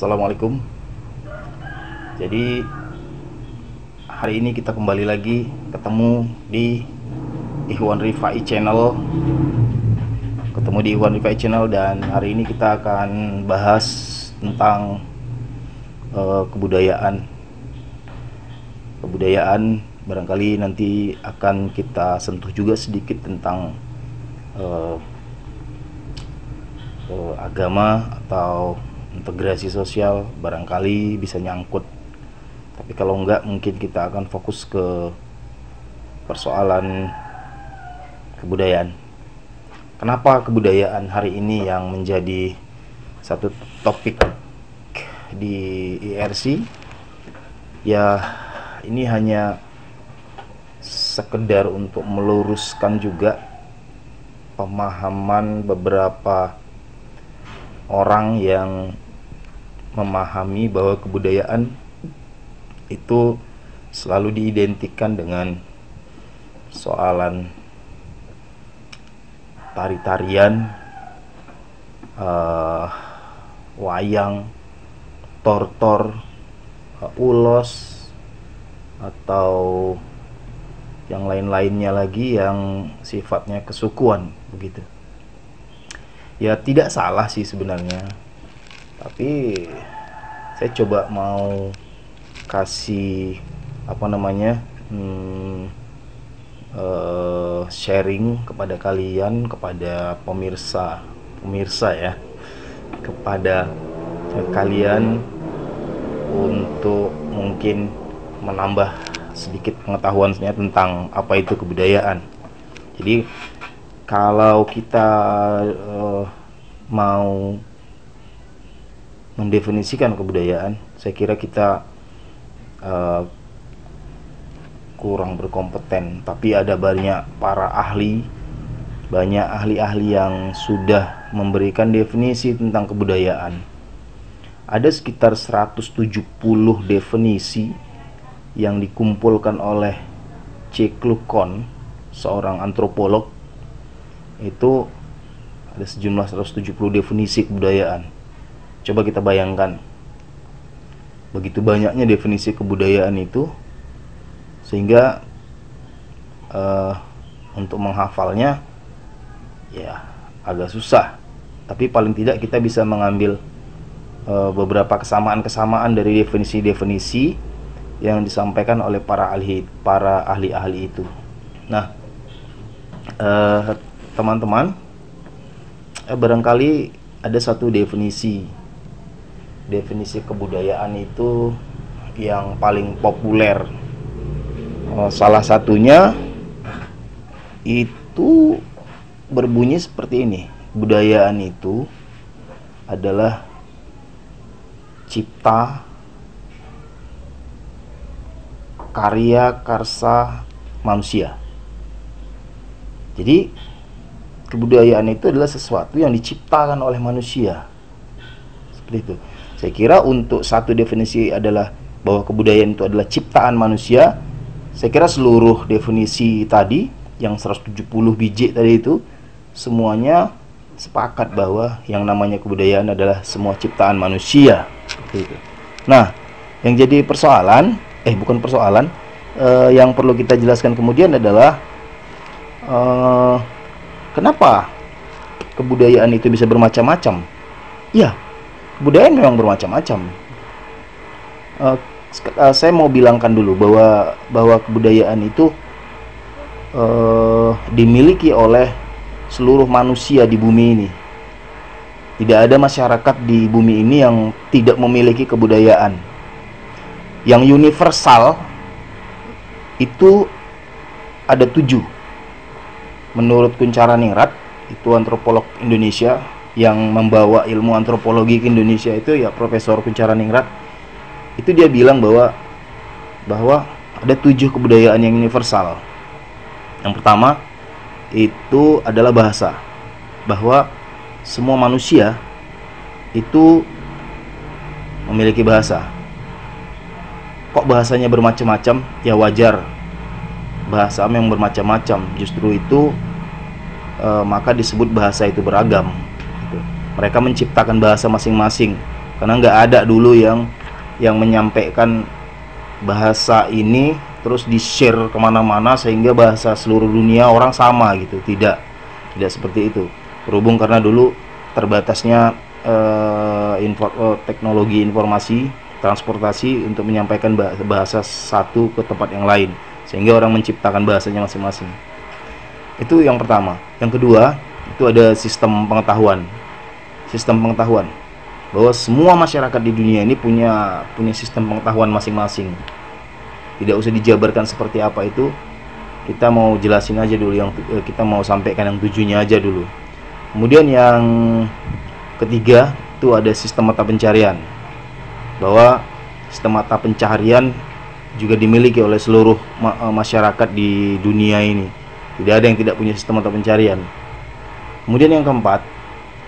Assalamualaikum. Jadi hari ini kita kembali lagi ketemu di Ikhwan Rifai Channel. Dan hari ini kita akan bahas tentang kebudayaan. Barangkali nanti akan kita sentuh juga sedikit tentang agama atau integrasi sosial, barangkali bisa nyangkut. Tapi kalau enggak, mungkin kita akan fokus ke persoalan kebudayaan. Kenapa kebudayaan hari ini yang menjadi satu topik di IRC? Ya, ini hanya sekedar untuk meluruskan juga pemahaman beberapa orang yang memahami bahwa kebudayaan itu selalu diidentikan dengan soalan tari-tarian, wayang, tortor, ulos, atau yang lain-lainnya lagi yang sifatnya kesukuan begitu. Ya, tidak salah sih sebenarnya, tapi saya coba mau kasih sharing kepada kalian, kepada pemirsa ya, kepada kalian untuk mungkin menambah sedikit pengetahuannya tentang apa itu kebudayaan. Jadi kalau kita mau mendefinisikan kebudayaan, saya kira kita kurang berkompeten. Tapi ada banyak ahli-ahli yang sudah memberikan definisi tentang kebudayaan. Ada sekitar 170 definisi yang dikumpulkan oleh C. Klukon, seorang antropolog. Itu ada sejumlah 170 definisi kebudayaan. Coba kita bayangkan, begitu banyaknya definisi kebudayaan itu, sehingga untuk menghafalnya ya agak susah. Tapi paling tidak kita bisa mengambil beberapa kesamaan-kesamaan dari definisi-definisi yang disampaikan oleh para ahli-ahli itu. Nah, teman-teman, barangkali ada satu definisi kebudayaan itu yang paling populer. Salah satunya itu berbunyi seperti ini: kebudayaan itu adalah cipta karya karsa manusia. Jadi kebudayaan itu adalah sesuatu yang diciptakan oleh manusia. Seperti itu. Saya kira untuk satu definisi adalah bahwa kebudayaan itu adalah ciptaan manusia. Saya kira seluruh definisi tadi yang 170 biji tadi itu semuanya sepakat bahwa yang namanya kebudayaan adalah semua ciptaan manusia. Seperti itu. Nah, yang jadi yang perlu kita jelaskan kemudian adalah kenapa kebudayaan itu bisa bermacam-macam? Ya, kebudayaan memang bermacam-macam. Saya mau bilangkan dulu bahwa kebudayaan itu dimiliki oleh seluruh manusia di bumi ini. Tidak ada masyarakat di bumi ini yang tidak memiliki kebudayaan. Yang universal itu ada 7. Menurut Kuncharaningrat, itu antropolog Indonesia yang membawa ilmu antropologi ke Indonesia, itu ya Profesor Kuncharaningrat. Itu dia bilang bahwa ada 7 kebudayaan yang universal. Yang pertama itu adalah bahasa, bahwa semua manusia itu memiliki bahasa. Kok bahasanya bermacam-macam? Ya wajar, bahasa yang bermacam-macam. Justru itu maka disebut bahasa itu beragam. Mereka menciptakan bahasa masing-masing. karena nggak ada dulu yang menyampaikan bahasa ini terus di-share kemana-mana sehingga bahasa seluruh dunia orang sama gitu. Tidak seperti itu. Berhubung karena dulu terbatasnya teknologi informasi transportasi untuk menyampaikan bahasa satu ke tempat yang lain, sehingga orang menciptakan bahasanya masing-masing. Itu yang pertama. Yang kedua, itu ada sistem pengetahuan. Sistem pengetahuan bahwa semua masyarakat di dunia ini punya sistem pengetahuan masing-masing. Tidak usah dijabarkan seperti apa itu. Kita mau jelasin aja dulu, yang kita mau sampaikan yang tujuhnya aja dulu. Kemudian yang ketiga itu ada sistem mata pencarian, bahwa sistem mata pencarian juga dimiliki oleh seluruh masyarakat di dunia ini. Tidak ada yang tidak punya sistem mata pencarian. Kemudian yang keempat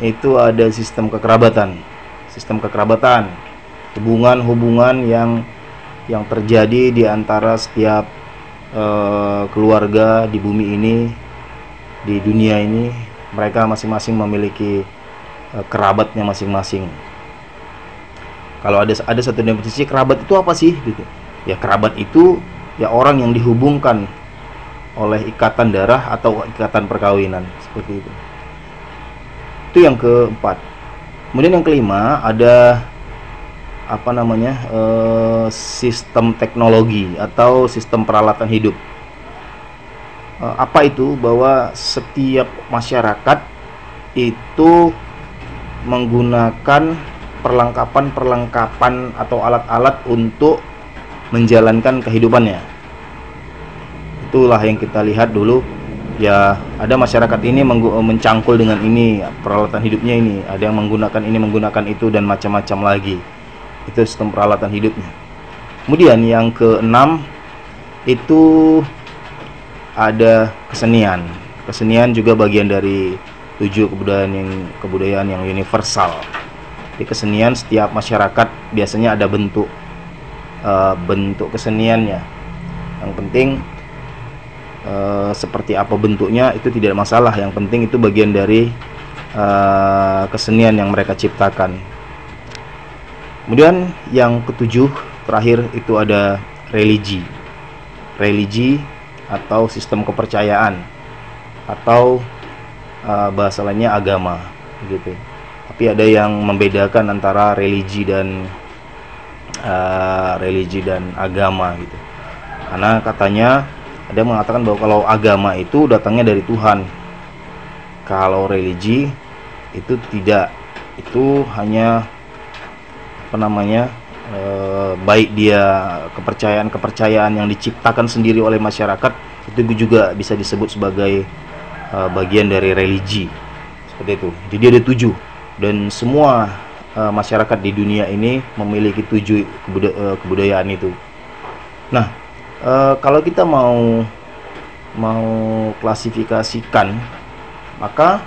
itu ada sistem kekerabatan. Sistem kekerabatan, hubungan-hubungan yang terjadi di antara setiap keluarga di bumi ini, di dunia ini. Mereka masing-masing memiliki kerabatnya masing-masing. Kalau ada satu definisi kerabat itu apa sih gitu. Ya, kerabat itu ya orang yang dihubungkan oleh ikatan darah atau ikatan perkawinan, seperti itu. Itu yang keempat. Kemudian yang kelima ada sistem teknologi atau sistem peralatan hidup. Apa itu? Bahwa setiap masyarakat itu menggunakan perlengkapan atau alat-alat untuk menjalankan kehidupannya. Itulah yang kita lihat dulu. Ya, ada masyarakat ini mencangkul dengan ini, peralatan hidupnya ini. Ada yang menggunakan ini, menggunakan itu, dan macam-macam lagi. Itu sistem peralatan hidupnya. Kemudian yang keenam itu ada kesenian. Kesenian juga bagian dari 7 kebudayaan yang universal. Di kesenian setiap masyarakat biasanya ada bentuk keseniannya. Yang penting seperti apa bentuknya itu tidak masalah. Yang penting itu bagian dari kesenian yang mereka ciptakan. Kemudian yang ketujuh terakhir itu ada religi. Religi atau sistem kepercayaan, atau bahasa lainnya agama gitu. Tapi ada yang membedakan antara religi dan agama gitu. Karena katanya ada yang mengatakan bahwa kalau agama itu datangnya dari Tuhan, kalau religi itu tidak, itu hanya baik dia kepercayaan yang diciptakan sendiri oleh masyarakat, itu juga bisa disebut sebagai bagian dari religi, seperti itu. Jadi ada 7, dan semua masyarakat di dunia ini memiliki 7 kebudayaan itu. Nah, kalau kita mau klasifikasikan, maka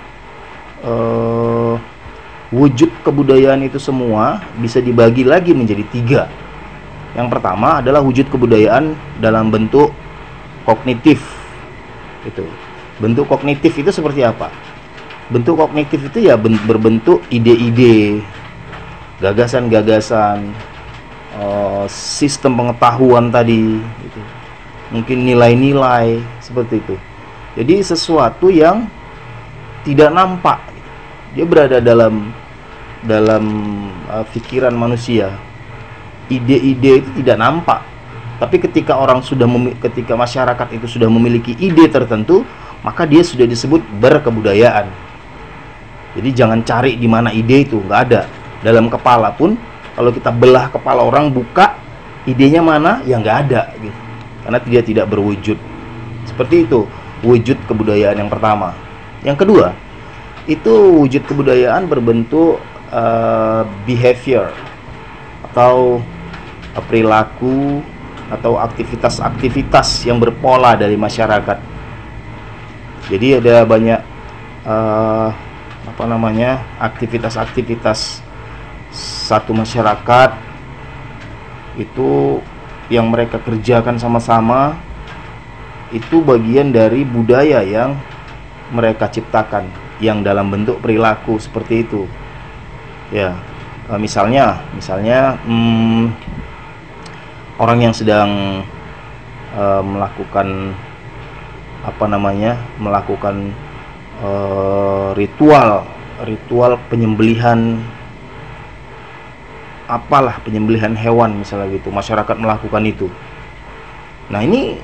wujud kebudayaan itu semua bisa dibagi lagi menjadi 3. Yang pertama adalah wujud kebudayaan dalam bentuk kognitif. Itu. Bentuk kognitif itu seperti apa? Bentuk kognitif itu ya berbentuk ide-ide, gagasan-gagasan, sistem pengetahuan tadi, gitu. Mungkin nilai-nilai seperti itu. Jadi sesuatu yang tidak nampak, dia berada dalam pikiran manusia. Ide-ide itu tidak nampak, tapi ketika ketika masyarakat itu sudah memiliki ide tertentu, maka dia sudah disebut berkebudayaan. Jadi jangan cari di mana ide itu, nggak ada. Dalam kepala pun, kalau kita belah kepala orang, buka idenya mana, ya nggak ada gitu. Karena dia tidak berwujud. Seperti itu wujud kebudayaan yang pertama. Yang kedua, itu wujud kebudayaan berbentuk behavior atau perilaku atau aktivitas-aktivitas yang berpola dari masyarakat. Jadi ada banyak aktivitas-aktivitas satu masyarakat itu yang mereka kerjakan sama-sama, itu bagian dari budaya yang mereka ciptakan, yang dalam bentuk perilaku seperti itu. Ya, Misalnya orang yang sedang melakukan melakukan ritual penyembelihan, penyembelihan hewan misalnya gitu, masyarakat melakukan itu. Nah, ini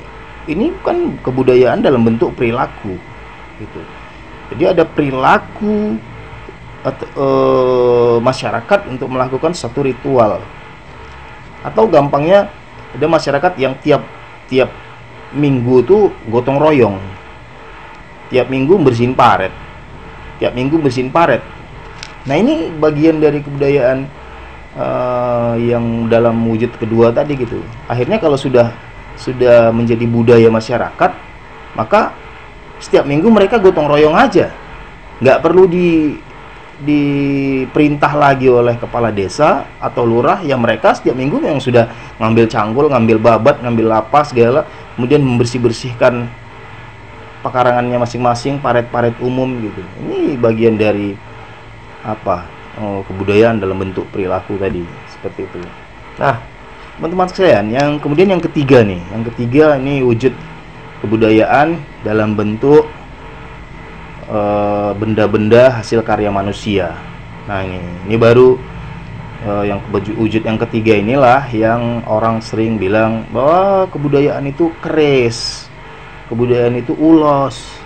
kan kebudayaan dalam bentuk perilaku gitu. Jadi ada perilaku masyarakat untuk melakukan satu ritual. Atau gampangnya ada masyarakat yang tiap minggu tuh gotong royong. Tiap minggu bersihin paret. Nah, ini bagian dari kebudayaan yang dalam wujud kedua tadi gitu. Akhirnya kalau sudah menjadi budaya masyarakat, maka setiap minggu mereka gotong royong aja. Nggak perlu diperintah lagi oleh kepala desa atau lurah, yang mereka setiap minggu yang sudah ngambil canggul, ngambil babat, ngambil lapas segala, kemudian membersihkan pekarangannya masing-masing, paret-paret umum gitu. Ini bagian dari kebudayaan dalam bentuk perilaku tadi, seperti itu. Nah, teman-teman sekalian, yang ketiga ini wujud kebudayaan dalam bentuk benda-benda hasil karya manusia. Nah, ini baru yang wujud yang ketiga inilah yang orang sering bilang bahwa kebudayaan itu keris, kebudayaan itu ulos,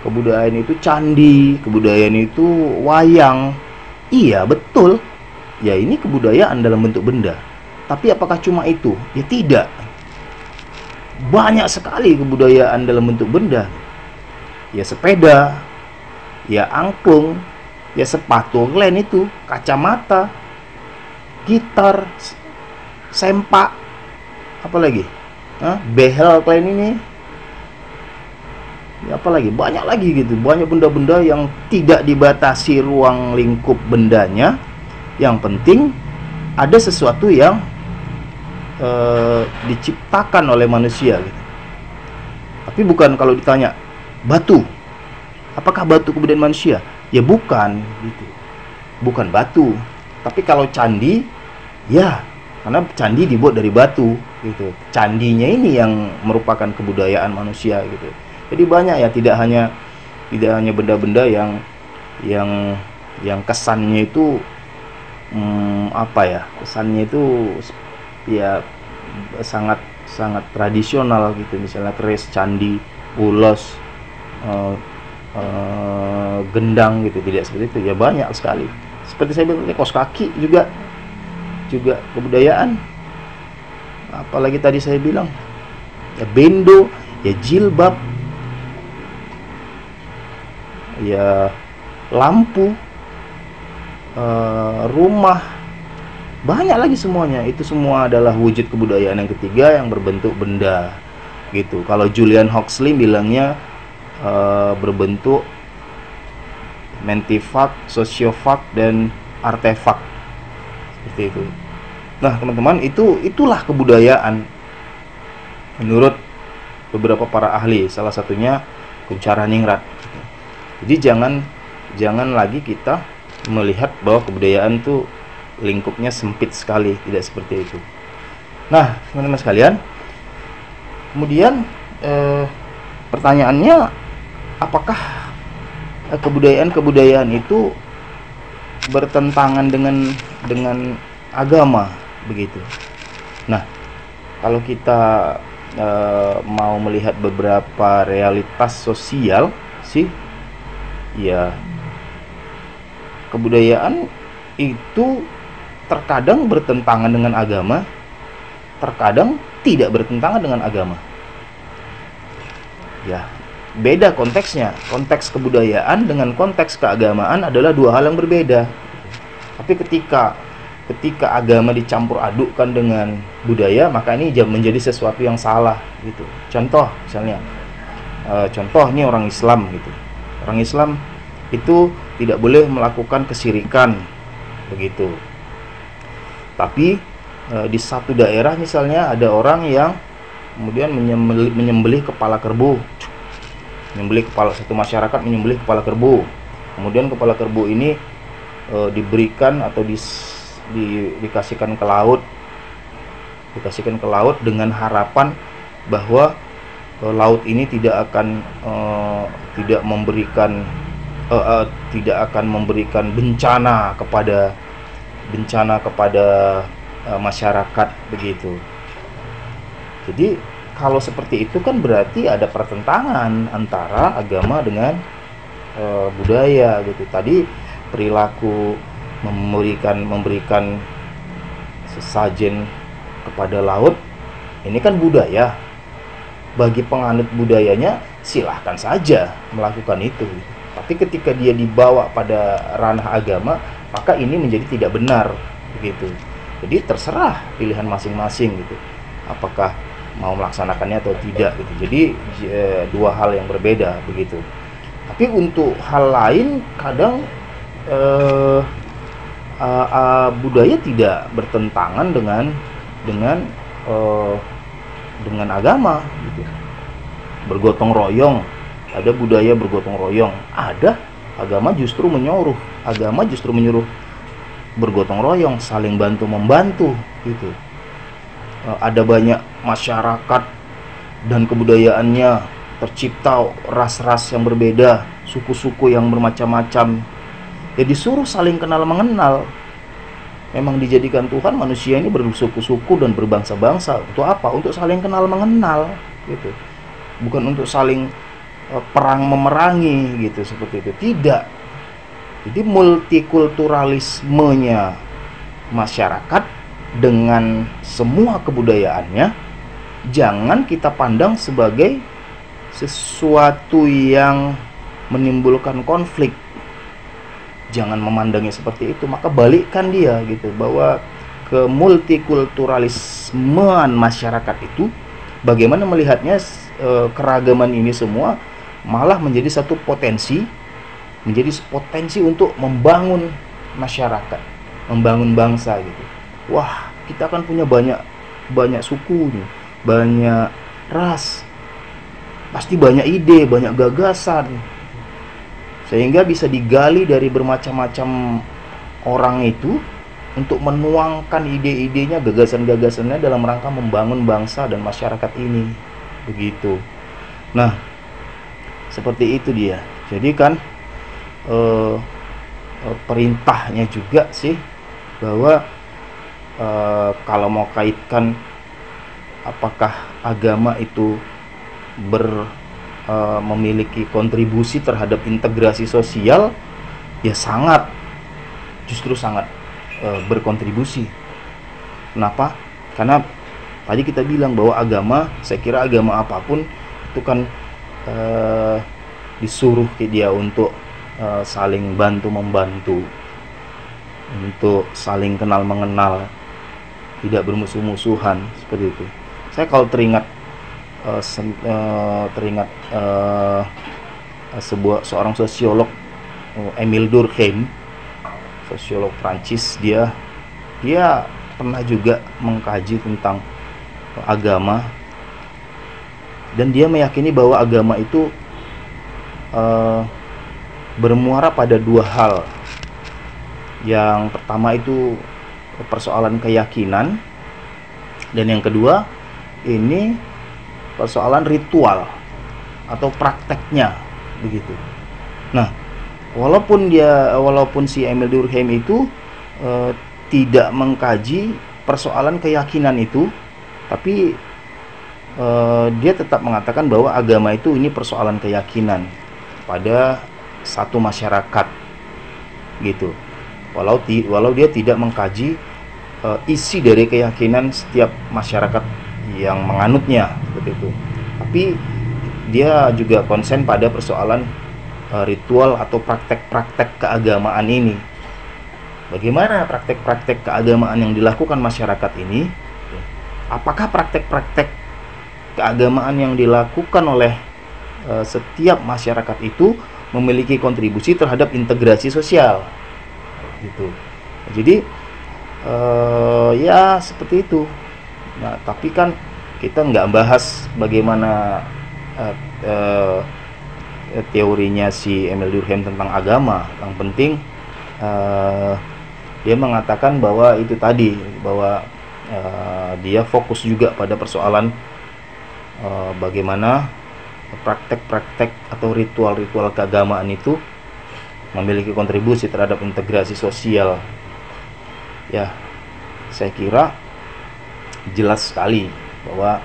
kebudayaan itu candi, kebudayaan itu wayang. Iya, betul. Ya, ini kebudayaan dalam bentuk benda. Tapi apakah cuma itu? Ya tidak. Banyak sekali kebudayaan dalam bentuk benda. Ya sepeda, ya angklung, ya sepatu klen itu, kacamata, gitar, sempak, apalagi? Behel klen ini. Ya, apalagi? Banyak lagi gitu. Banyak benda-benda yang tidak dibatasi ruang lingkup bendanya. Yang penting ada sesuatu yang diciptakan oleh manusia gitu. Tapi bukan kalau ditanya batu, apakah batu kebudayaan manusia? Ya bukan gitu. Bukan batu. Tapi kalau candi, ya, karena candi dibuat dari batu gitu. Candinya ini yang merupakan kebudayaan manusia gitu. Jadi banyak ya, tidak hanya benda-benda yang kesannya itu kesannya itu ya sangat tradisional gitu. Misalnya keris, candi, ulos, gendang gitu. Tidak seperti itu. Ya banyak sekali. Seperti saya bilang, kaos kaki juga kebudayaan. Apalagi tadi saya bilang, ya bendo, ya jilbab, ya lampu, rumah, banyak lagi semuanya. Itu semua adalah wujud kebudayaan yang ketiga yang berbentuk benda gitu. Kalau Julian Huxley bilangnya berbentuk mentifak, sosiofak, dan artefak, seperti itu. Nah, teman-teman, itulah kebudayaan menurut beberapa para ahli, salah satunya Kuncharaningrat. Jadi jangan lagi kita melihat bahwa kebudayaan itu lingkupnya sempit sekali, tidak seperti itu. Nah, teman-teman sekalian, kemudian pertanyaannya, apakah kebudayaan itu bertentangan dengan agama begitu? Nah, kalau kita mau melihat beberapa realitas sosial sih, ya kebudayaan itu terkadang bertentangan dengan agama, terkadang tidak bertentangan dengan agama. Ya, beda konteksnya. Konteks kebudayaan dengan konteks keagamaan adalah dua hal yang berbeda. Tapi ketika agama dicampur adukkan dengan budaya, maka ini menjadi sesuatu yang salah gitu. Contoh misalnya, ini orang Islam gitu. Orang Islam itu tidak boleh melakukan kesyirikan begitu. Tapi di satu daerah misalnya ada orang yang kemudian menyembelih kepala kerbau. Satu masyarakat menyembelih kepala kerbau. Kemudian kepala kerbau ini diberikan atau dikasihkan ke laut, dengan harapan bahwa laut ini tidak akan memberikan bencana kepada masyarakat begitu. Jadi kalau seperti itu kan berarti ada pertentangan antara agama dengan budaya gitu. Tadi perilaku memberikan sesajen kepada laut, ini kan budaya. Bagi penganut budayanya silahkan saja melakukan itu. Tapi ketika dia dibawa pada ranah agama, maka ini menjadi tidak benar begitu. Jadi terserah pilihan masing-masing gitu. Apakah mau melaksanakannya atau tidak gitu. Jadi dua hal yang berbeda begitu. Tapi untuk hal lain kadang budaya tidak bertentangan dengan agama gitu. Bergotong royong, ada budaya bergotong royong, ada agama justru menyuruh bergotong royong, saling bantu membantu gitu. Ada banyak masyarakat dan kebudayaannya tercipta ras-ras yang berbeda, suku-suku yang bermacam-macam. Ya disuruh saling kenal mengenal. Memang dijadikan Tuhan manusia ini bersuku-suku dan berbangsa-bangsa. Untuk apa? Untuk saling kenal mengenal gitu. Bukan untuk saling perang memerangi gitu, seperti itu. Tidak. Jadi multikulturalismenya masyarakat dengan semua kebudayaannya jangan kita pandang sebagai sesuatu yang menimbulkan konflik. Jangan memandangnya seperti itu, maka balikkan dia gitu, bahwa ke multikulturalismean masyarakat itu bagaimana melihatnya keragaman ini semua malah menjadi satu potensi untuk membangun masyarakat, membangun bangsa gitu. Wah, kita akan punya banyak suku nih, banyak ras, pasti banyak ide, banyak gagasan, sehingga bisa digali dari bermacam-macam orang itu untuk menuangkan ide-idenya, gagasan-gagasannya dalam rangka membangun bangsa dan masyarakat ini begitu. Nah, seperti itu dia. Jadi kan perintahnya juga sih bahwa kalau mau kaitkan apakah agama itu memiliki kontribusi terhadap integrasi sosial, ya justru sangat berkontribusi. Kenapa? Karena tadi kita bilang bahwa saya kira agama apapun itu kan disuruh dia untuk saling bantu membantu, untuk saling kenal mengenal, tidak bermusuh-musuhan, seperti itu. Saya kalau teringat seorang sosiolog, Émile Durkheim, sosiolog Prancis. Dia pernah juga mengkaji tentang agama, dan dia meyakini bahwa agama itu bermuara pada dua hal. Yang pertama itu persoalan keyakinan, dan yang kedua ini persoalan ritual atau prakteknya begitu. Nah, walaupun si Émile Durkheim itu tidak mengkaji persoalan keyakinan itu, tapi dia tetap mengatakan bahwa agama itu ini persoalan keyakinan pada satu masyarakat gitu. Walau dia tidak mengkaji isi dari keyakinan setiap masyarakat yang menganutnya seperti itu, tapi dia juga konsen pada persoalan ritual atau praktek-praktek keagamaan ini. Bagaimana praktek-praktek keagamaan yang dilakukan masyarakat ini? Apakah praktek-praktek keagamaan yang dilakukan oleh setiap masyarakat itu memiliki kontribusi terhadap integrasi sosial gitu. Jadi ya seperti itu. Nah, tapi kan kita nggak bahas bagaimana teorinya si Émile Durkheim tentang agama. Yang penting dia mengatakan bahwa itu tadi, bahwa dia fokus juga pada persoalan bagaimana praktek-praktek atau ritual-ritual keagamaan itu memiliki kontribusi terhadap integrasi sosial. Ya, saya kira jelas sekali bahwa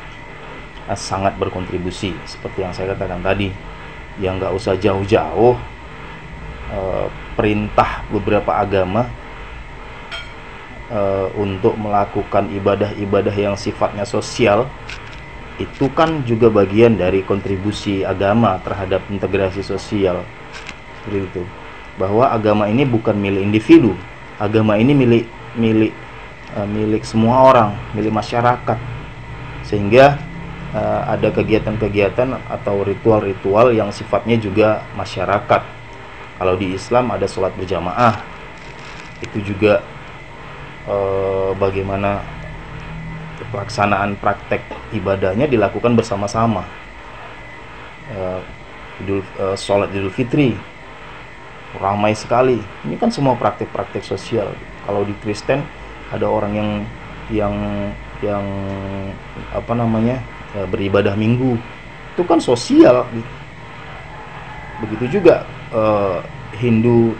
sangat berkontribusi, seperti yang saya katakan tadi. Ya nggak usah jauh-jauh, perintah beberapa agama untuk melakukan ibadah-ibadah yang sifatnya sosial itu kan juga bagian dari kontribusi agama terhadap integrasi sosial. Seperti itu. Bahwa agama ini bukan milik individu, agama ini milik semua orang, milik masyarakat. Sehingga ada kegiatan-kegiatan atau ritual-ritual yang sifatnya juga masyarakat. Kalau di Islam ada sholat berjamaah, itu juga bagaimana pelaksanaan praktek ibadahnya dilakukan bersama-sama. Sholat Idul Fitri ramai sekali. Ini kan semua praktek-praktek sosial. Kalau di Kristen ada orang yang apa namanya, beribadah minggu, itu kan sosial. Begitu juga Hindu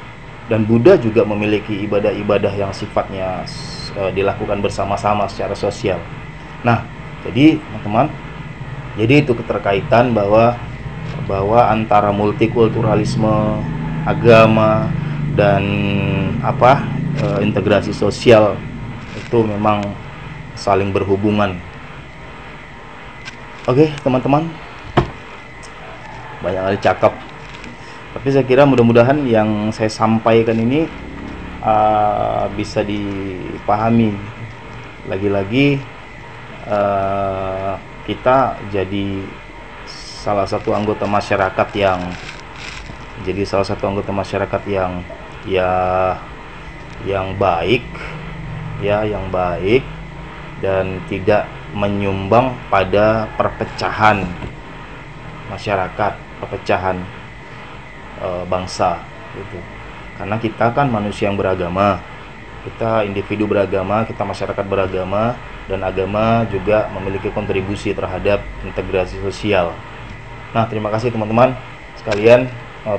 dan Buddha juga memiliki ibadah-ibadah yang sifatnya dilakukan bersama-sama secara sosial. Nah, jadi teman-teman, jadi itu keterkaitan bahwa antara multikulturalisme, agama, dan integrasi sosial itu memang saling berhubungan. Oke, teman-teman, banyak kali cakap, tapi saya kira mudah-mudahan yang saya sampaikan ini bisa dipahami. Lagi-lagi kita jadi salah satu anggota masyarakat yang baik, yang baik dan tidak menyumbang pada perpecahan masyarakat, perpecahan bangsa gitu. Karena kita kan manusia yang beragama, kita individu beragama, kita masyarakat beragama, dan agama juga memiliki kontribusi terhadap integrasi sosial. Nah, terima kasih teman-teman sekalian.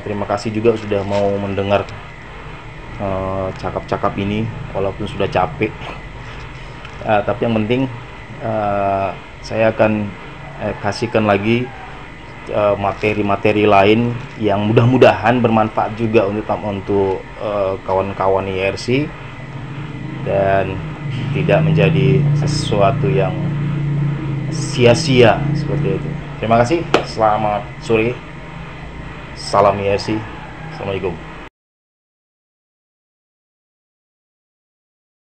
Terima kasih juga sudah mau mendengar cakap-cakap ini walaupun sudah capek. Tapi yang penting saya akan kasihkan lagi materi-materi lain yang mudah-mudahan bermanfaat juga untuk kawan-kawan IRC dan tidak menjadi sesuatu yang sia-sia seperti itu. Terima kasih. Selamat sore. Salam IRC. Assalamualaikum.